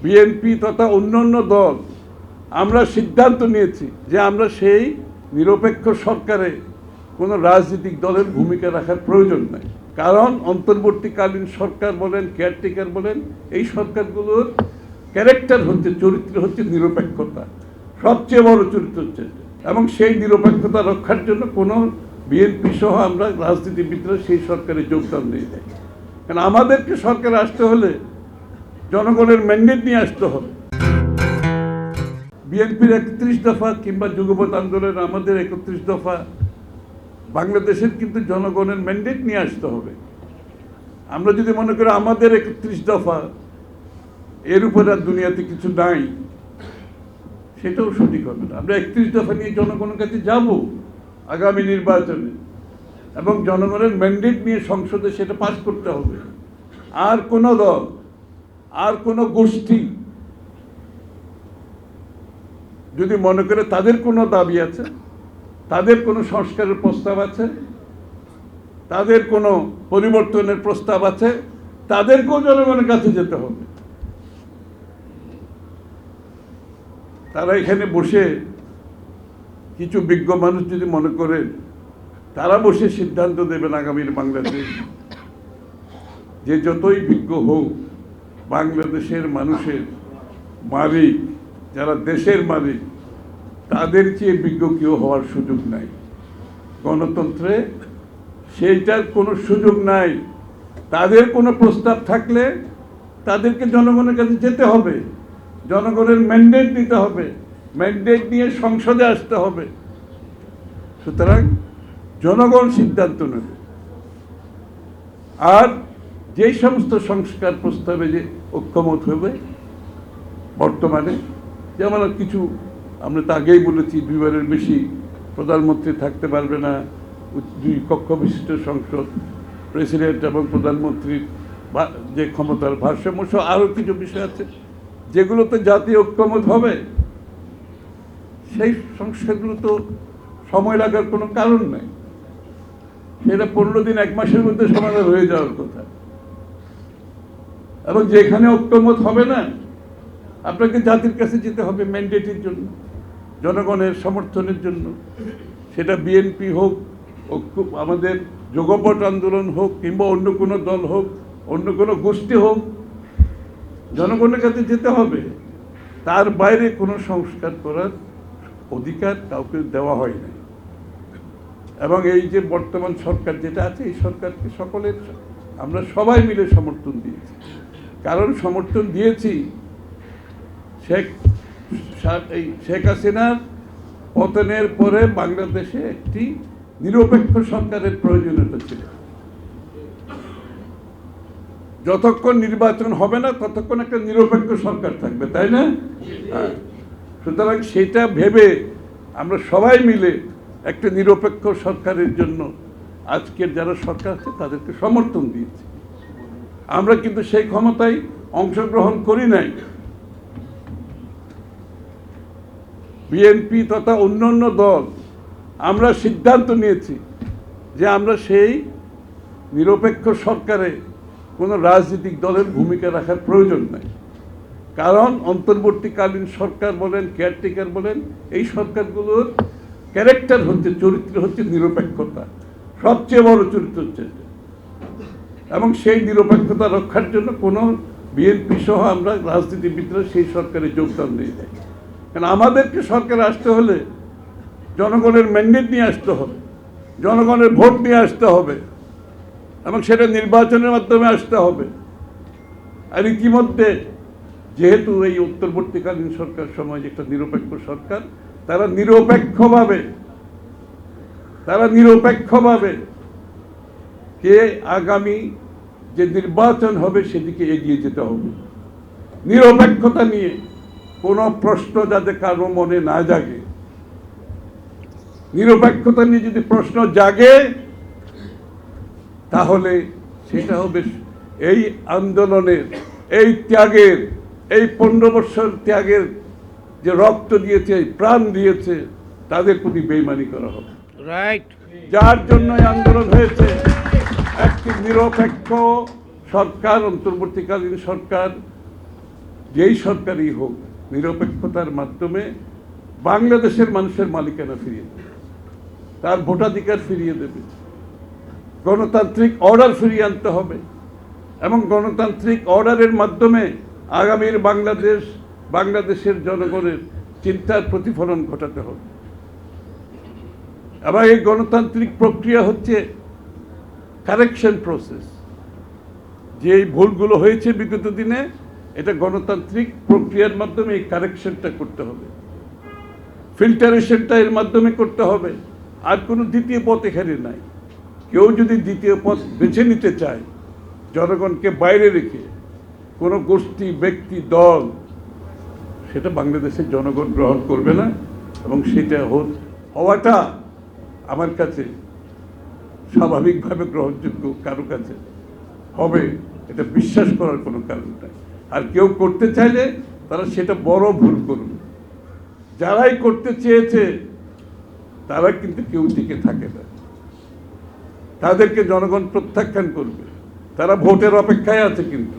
BNP তথা অন্যান্য দল আমরা সিদ্ধান্ত নিয়েছি যে আমরা সেই নিরপেক্ষ সরকারে কোনো রাজনৈতিক দলের ভূমিকা রাখার প্রয়োজন নাই। কারণ অন্তর্বর্তীকালীন সরকার বলেন, কেয়ারটেকার বলেন, এই সরকারগুলোর ক্যারেক্টার হচ্ছে, চরিত্র হচ্ছে নিরপেক্ষতা, সবচেয়ে বড় চরিত্র হচ্ছে। এবং সেই নিরপেক্ষতা রক্ষার জন্য কোনো বিএনপি সহ আমরা রাজনীতিবিদরা সেই সরকারে যোগদান দিয়ে যাই। কারণ আমাদেরকে সরকারে আসতে হলে জনগণের ম্যান্ডেট নিয়ে আসতে হবে। বিএনপির 31 দফা কিংবা যুগপৎ আন্দোলনের আমাদের 31 দফা, বাংলাদেশের কিন্তু জনগণের ম্যান্ডেট নিয়ে আসতে হবে। আমরা যদি মনে করি আমাদের 31 দফা এর উপরে আর দুনিয়াতে কিছু নাই, সেটাও সঠিক হবে না। আমরা 31 দফা নিয়ে জনগণের কাছে যাব আগামী নির্বাচনে, এবং জনগণের ম্যান্ডেট নিয়ে সংসদে সেটা পাস করতে হবে। আর কোনো দল, আর কোনো গোষ্ঠী যদি মনে করে তাদের কোনো দাবি আছে, তাদের কোনো সংস্কারের প্রস্তাব আছে, তাদের কোনো পরিবর্তনের প্রস্তাব আছে, তাদেরকেও জনগণের কাছে যেতে হবে। তারা এখানে বসে, কিছু বিজ্ঞ মানুষ যদি মনে করেন তারা বসে সিদ্ধান্ত দেবেন আগামীর বাংলাদেশ, যে যতই বিজ্ঞ হোক, বাংলাদেশের মানুষের মালিক, যারা দেশের মালিক, তাদের চেয়ে বিজ্ঞ কেউ হওয়ার সুযোগ নাই। গণতন্ত্রে সেইটার কোনো সুযোগ নাই। তাদের কোনো প্রস্তাব থাকলে তাদেরকে জনগণের কাছে যেতে হবে, জনগণের ম্যান্ডেট নিতে হবে, ম্যান্ডেট নিয়ে সংসদে আসতে হবে। সুতরাং জনগণ সিদ্ধান্ত নেবে। আর যেই সমস্ত সংস্কার প্রস্তাবে যে ঐক্যমত হবে বর্তমানে, যেমন কিছু আমরা তো আগেই বলেছি, 2 বারের বেশি প্রধানমন্ত্রী থাকতে পারবে না, 2 কক্ষ বিশিষ্ট সংসদ, প্রেসিডেন্ট এবং প্রধানমন্ত্রীর যে ক্ষমতার ভারসাম্য সহ আরও কিছু বিষয় আছে যেগুলোতে জাতীয় ঐক্যমত হবে। সেই সংস্কারগুলো তো সময় লাগার কোনো কারণ নেই। সেটা 15 দিন 1 মাসের মধ্যে সমাধান হয়ে যাওয়ার কথা। এবং যেখানে ঐক্যমত হবে না, আপনাকে জাতির কাছে যেতে হবে ম্যান্ডেটের জন্য, জনগণের সমর্থনের জন্য। সেটা বিএনপি হোক, আমাদের যুগপৎ আন্দোলন হোক, কিংবা অন্য কোনো দল হোক, অন্য কোনো গোষ্ঠী হোক, জনগণের কাছে যেতে হবে। তার বাইরে কোনো সংস্কার করার অধিকার কাউকে দেওয়া হয় না। এবং এই যে বর্তমান সরকার যেটা আছে, এই সরকারকে সকলের, আমরা সবাই মিলে সমর্থন দিয়েছি। কারণ সমর্থন দিয়েছি শেখ হাসিনার পতনের পরে বাংলাদেশে একটি নিরপেক্ষ সরকারের প্রয়োজনীয়তা ছিল। যতক্ষণ নির্বাচন হবে না ততক্ষণ একটা নিরপেক্ষ সরকার থাকবে, তাই না? সুতরাং সেটা ভেবে আমরা সবাই মিলে একটা নিরপেক্ষ সরকারের জন্য আজকের যারা সরকার আছে তাদেরকে সমর্থন দিয়েছি। আমরা কিন্তু সেই ক্ষমতায় অংশগ্রহণ করি নাই। বিএনপি তথা অন্যান্য দল আমরা সিদ্ধান্ত নিয়েছি যে আমরা সেই নিরপেক্ষ সরকারে কোনো রাজনৈতিক দলের ভূমিকা রাখার প্রয়োজন নাই। কারণ অন্তর্বর্তীকালীন সরকার বলেন, কেয়ারটেকার বলেন, এই সরকারগুলোর ক্যারেক্টার হচ্ছে, চরিত্র হচ্ছে নিরপেক্ষতা, সবচেয়ে বড় চরিত্র হচ্ছে। এবং সেই নিরপেক্ষতা রক্ষার জন্য কোনো বিএনপি সহ আমরা রাজনীতিবিদরা সেই সরকারে যোগদান দিয়ে যাই। কারণ আমাদেরকে সরকারে আসতে হলে জনগণের ম্যান্ডেট নিয়ে আসতে হবে, জনগণের ভোট নিয়ে আসতে হবে, এবং সেটা নির্বাচনের মাধ্যমে আসতে হবে। আর ইতিমধ্যে যেহেতু এই অন্তর্বর্তীকালীন সরকার সময় একটা নিরপেক্ষ সরকার, তারা নিরপেক্ষভাবে কে আগামী যে নির্বাচন হবে সেদিকে এগিয়ে যেতে হবে। নিরপেক্ষতা নিয়ে কোনো প্রশ্ন যাতে কারো মনে না জাগে। নিরপেক্ষতা নিয়ে যদি প্রশ্ন জাগে তাহলে সেটা হবে এই আন্দোলনের, এই ত্যাগের, এই 15 বছর ত্যাগের যে রক্ত দিয়েছে, প্রাণ দিয়েছে, তাদের প্রতি বেইমানি করা হবে। রাইট। যার জন্য আন্দোলন হয়েছে একটি নিরপেক্ষ সরকার, অন্তর্বর্তীকালীন সরকার যেই সরকারই হোক নিরপেক্ষতার মাধ্যমে বাংলাদেশের মানুষের মালিকানা ফিরিয়ে দেবে, তার ভোটাধিকার ফিরিয়ে দেবে, গণতান্ত্রিক অর্ডার ফিরিয়ে আনতে হবে এবং গণতান্ত্রিক অর্ডারের মাধ্যমে আগামীর বাংলাদেশের জনগণের চিন্তার প্রতিফলন ঘটাতে হবে। এবং এই গণতান্ত্রিক প্রক্রিয়া হচ্ছে কারেকশন প্রসেস। যে ভুলগুলো হয়েছে বিগত দিনে, এটা গণতান্ত্রিক প্রক্রিয়ার মাধ্যমে এই কারেকশনটা করতে হবে, ফিল্টারেশনটা এর মাধ্যমে করতে হবে। আর কোনো দ্বিতীয় পথ এখানে নাই। কেউ যদি দ্বিতীয় পথ বেছে নিতে চায় জনগণকে বাইরে রেখে, কোনো গোষ্ঠী, ব্যক্তি, দল, সেটা বাংলাদেশের জনগণ গ্রহণ করবে না। এবং সেটা হওয়াটা আমার কাছে স্বাভাবিকভাবে গ্রহণযোগ্য কারো কাছে হবে, এটা বিশ্বাস করার কোনো কারণ নাই। আর কেউ করতে চাইলে তারা সেটা বড় ভুল করবে। যারাই করতে চেয়েছে তারা কিন্তু কেউ টিকে থাকে না, তাদেরকে জনগণ প্রত্যাখ্যান করবে। তারা ভোটের অপেক্ষায় আছে। কিন্তু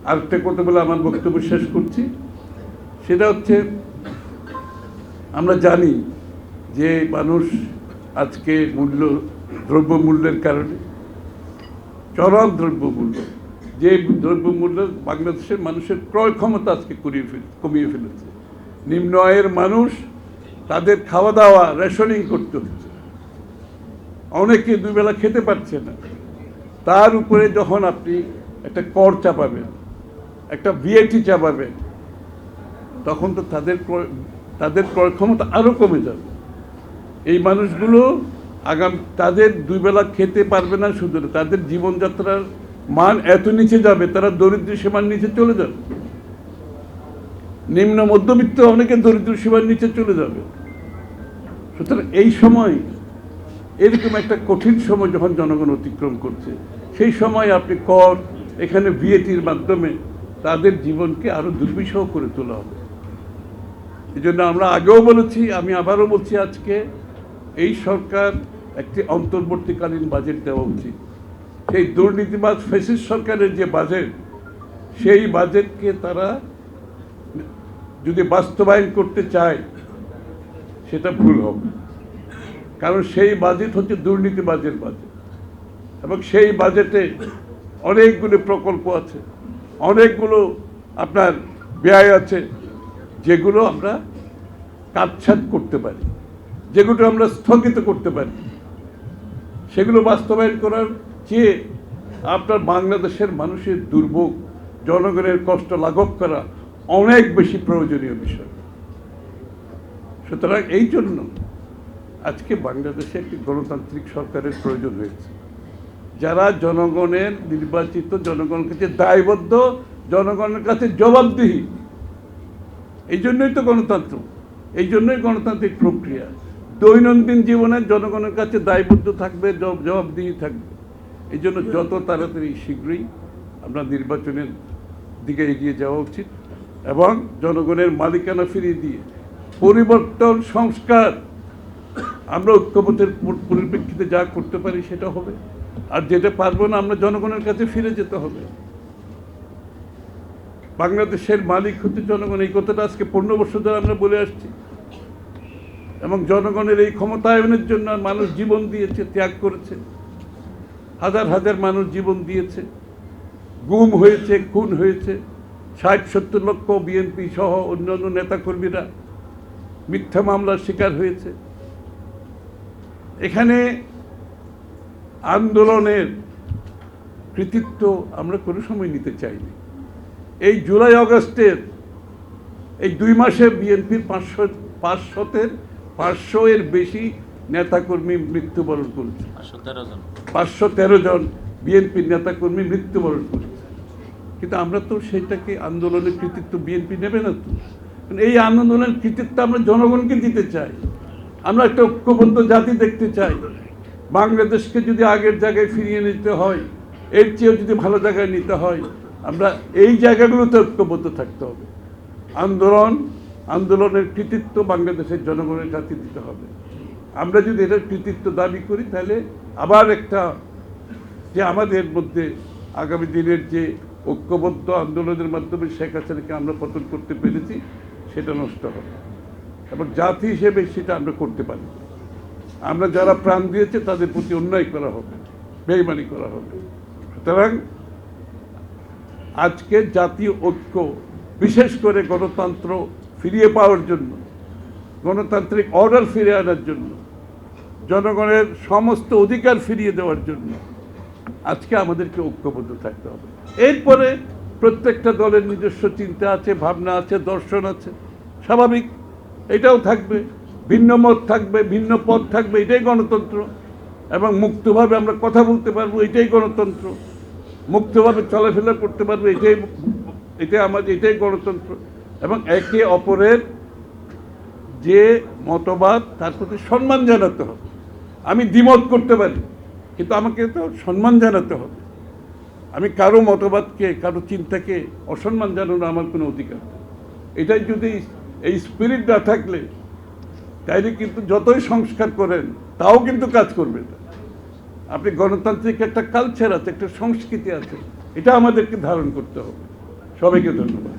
আরেকটা কথা বলে আমার বক্তব্য শেষ করছি, সেটা হচ্ছে আমরা জানি যে মানুষ আজকে দ্রব্যমূল্যের কারণে, চরম দ্রব্যমূল্য, যে দ্রব্যমূল্য বাংলাদেশের মানুষের ক্রয় ক্ষমতা আজকে কমিয়ে ফেলেছে। নিম্ন আয়ের মানুষ, তাদের খাওয়া দাওয়া রেশনিং করতে হচ্ছে, অনেকে দুবেলা খেতে পারছে না। তার উপরে যখন আপনি একটা কর চাপাবেন, একটা ভিএটি চাপাবেন, তখন তো তাদের ক্রয় ক্ষমতা আরও কমে যাবে। এই মানুষগুলো তাদের দুবেলা খেতে পারবে না, শুধু তাদের জীবনযাত্রার মান এত নিচে যাবে, তারা দরিদ্র সীমার নিচে চলে যাবে। নিম্ন মধ্যবিত্ত অনেকে দরিদ্র সীমার নিচে চলে যাবে। সুতরাং এই সময়, এরকম একটা কঠিন সময় যখন জনগণ অতিক্রম করছে, সেই সময় আপনি কর, এখানে ভিএটির মাধ্যমে তাদের জীবনকে আরো দুর্বিষহ করে তোলা হবে। এই জন্য আমরা আগেও বলেছি, আমি আবারও বলছি, আজকে এই সরকার একটি অন্তর্বর্তীকালীন বাজেট দেওয়া উচিত। সেই দুর্নীতিবাজ ফ্যাসিস্ট সরকারের যে বাজেট, সেই বাজেটকে তারা যদি বাস্তবায়ন করতে চায় সেটা ভুল হবে। কারণ সেই বাজেট হচ্ছে দুর্নীতিবাজের বাজেট, এবং সেই বাজেটে অনেকগুলো প্রকল্প আছে, অনেকগুলো আপনার ব্যয় আছে, যেগুলো আমরা কাটছাঁট করতে পারি, যেগুলো আমরা স্থগিত করতে পারি। সেগুলো বাস্তবায়ন করার চেয়ে আপনার বাংলাদেশের মানুষের দুর্ভোগ, জনগণের কষ্ট লাঘব করা অনেক বেশি প্রয়োজনীয় বিষয়। সুতরাং এই জন্য আজকে বাংলাদেশে একটি গণতান্ত্রিক সরকারের প্রয়োজন হয়েছে, যারা জনগণের নির্বাচিত, জনগণের কাছে দায়বদ্ধ, জনগণের কাছে জবাবদিহি। এই জন্যই তো গণতন্ত্র, এই জন্যই গণতান্ত্রিক প্রক্রিয়া। দৈনন্দিন জীবনে জনগণের কাছে দায়বদ্ধ থাকবে, জবাবদিহি থাকবে। এই জন্য যত তাড়াতাড়ি শীঘ্রই আমরা নির্বাচনের দিকে এগিয়ে যাওয়া উচিত, এবং জনগণের মালিকানা ফিরিয়ে দিয়ে পরিবর্তন, সংস্কার আমরা ঐক্যবদ্ধের পরিপ্রেক্ষিতে যা করতে পারি সেটা হবে। আর যেটা পারবো না, আমরা জনগণের কাছে ফিরে যেতে হবে। বাংলাদেশের মালিক হচ্ছে জনগণ, এই কথাটা আজকে 15 বছর ধরে আমরা বলে আসছি। এবং জনগণের এই ক্ষমতায়নের জন্য মানুষ জীবন দিয়েছে, ত্যাগ করেছে, হাজার হাজার মানুষ জীবন দিয়েছে, গুম হয়েছে, খুন হয়েছে, 60-70 লক্ষ বিএনপি সহ অন্যান্য নেতাকর্মীরা মিথ্যা মামলার শিকার হয়েছে। এখানে আন্দোলনের কৃতিত্ব আমরা কোনো সময় নিতে চাইনি। এই জুলাই আগস্টের এই 2 মাসে বিএনপির 500 এর বেশি নেতাকর্মী মৃত্যুবরণ করেছে। 513 জন বিএনপির নেতাকর্মী মৃত্যুবরণ করেছে। কিন্তু আমরা তো সেটাকে আন্দোলনের কৃতিত্ব বিএনপি নেবে না তো। এই আন্দোলনের কৃতিত্ব আমরা জনগণকে দিতে চাই। আমরা একটা ঐক্যবদ্ধ জাতি দেখতে চাই। বাংলাদেশকে যদি আগের জায়গায় ফিরিয়ে নিতে হয়, এর চেয়েও যদি ভালো জায়গায় নিতে হয়, আমরা এই জায়গাগুলোতে ঐক্যবদ্ধ থাকতে হবে। আন্দোলনের কৃতিত্ব বাংলাদেশের জনগণের কাছে দিতে হবে। আমরা যদি এটার কৃতিত্ব দাবি করি, তাহলে আবার একটা যে আমাদের মধ্যে আগামী দিনের যে ঐক্যবদ্ধ আন্দোলনের মাধ্যমে শেখ হাসিনাকে আমরা পতন করতে পেরেছি, সেটা নষ্ট হবে এবং জাতি হিসেবে সেটা আমরা করতে পারি। আমরা যারা প্রাণ দিয়েছে তাদের প্রতি অন্যায় করা হবে, বেইমানি করা হবে। সুতরাং আজকে জাতীয় ঐক্য, বিশেষ করে গণতন্ত্র ফিরিয়ে পাওয়ার জন্য, গণতান্ত্রিক অর্ডার ফিরে আনার জন্য, জনগণের সমস্ত অধিকার ফিরিয়ে দেওয়ার জন্য আজকে আমাদেরকে ঐক্যবদ্ধ থাকতে হবে। এরপরে প্রত্যেকটা দলের নিজস্ব চিন্তা আছে, ভাবনা আছে, দর্শন আছে, স্বাভাবিক, এটাও থাকবে, ভিন্ন মত থাকবে, ভিন্ন পথ থাকবে, এটাই গণতন্ত্র। এবং মুক্তভাবে আমরা কথা বলতে পারবো, এটাই গণতন্ত্র। মুক্তভাবে চলাফেরা করতে পারবো, এটাই গণতন্ত্র। এবং একে অপরের যে মতবাদ তার প্রতি সম্মান জানাতে হবে। আমি দ্বিমত করতে পারি, কিন্তু আমাকে তো সম্মান জানাতে হবে। আমি কারো মতবাদকে, কারো চিন্তাকে অসম্মান জানানো আমার কোনো অধিকার নেই। এটাই যদি এই স্পিরিট না থাকলে, তাইলে কিন্তু যতই সংস্কার করেন তাও কিন্তু কাজ করবে না। আপনি গণতান্ত্রিক একটা কালচার আছে, একটা সংস্কৃতি আছে, এটা আমাদেরকে ধারণ করতে হবে। সবাইকে ধন্যবাদ।